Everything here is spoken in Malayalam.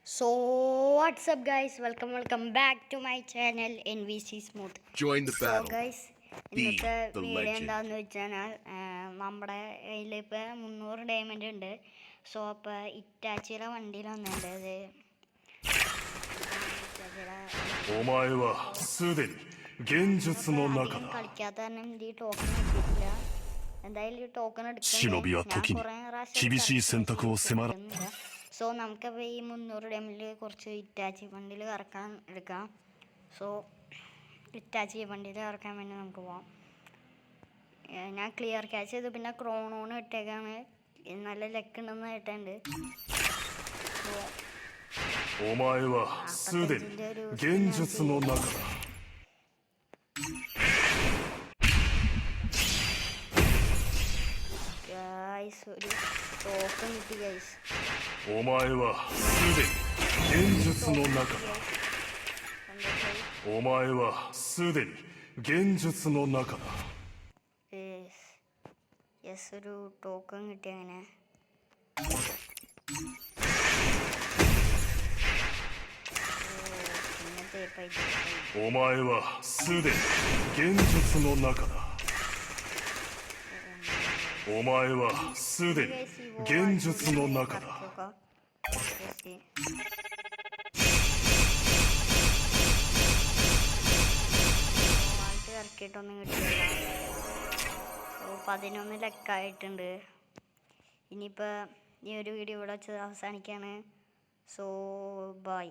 So what's up guys, welcome back to my channel NVC Smooth. Join the battle. Guys Be ഇന്നത്തെ the വീഡിയോ legend. എന്താണെന്ന് വെച്ചാൽ നമ്മുടെ കയ്യിലിപ്പോൾ 300 ഡയമണ്ട് ഉണ്ട്. സോ അപ്പോൾ ഇറ്റാച്ചിയുടെ വണ്ടിയിൽ വന്നിട്ടുണ്ട്. അത് കളിക്കാത്ത കാരണം ഈ ടോക്കൺ എടുത്തിട്ടില്ല. എന്തായാലും ഈ ടോക്കൺ എടുക്കാൻ സോ നമുക്കപ്പോൾ ഈ 300 ഡയമണ്ടിൽ കുറച്ച് ഇറ്റാച്ചി വണ്ടിയിൽ എടുക്കാം. സോ ഇറ്റാച്ചി വണ്ടിയിൽ ഇറക്കാൻ വേണ്ടി നമുക്ക് പോവാം. ഞാൻ ക്ലിയർ ക്യാച്ച് ചെയ്തു, പിന്നെ ക്രോണോണ് ഇട്ടേക്കാണ്. നല്ല ലെക്ക് ഉണ്ടെന്ന് കേട്ടുണ്ട്. ഗൈസ് ഒരു ടോക്കൺ കിട്ടി ഗൈസ്. ഒരു ടോക്കൺ കിട്ടി. അങ്ങനെ ഇറക്കിയിട്ടൊന്നും കിട്ടില്ല. 11 ലക്കായിട്ടുണ്ട്. ഇനിയിപ്പോൾ ഈ ഒരു വീഡിയോ ഇവിടെ വെച്ച് അവസാനിക്കുകയാണ്. So by.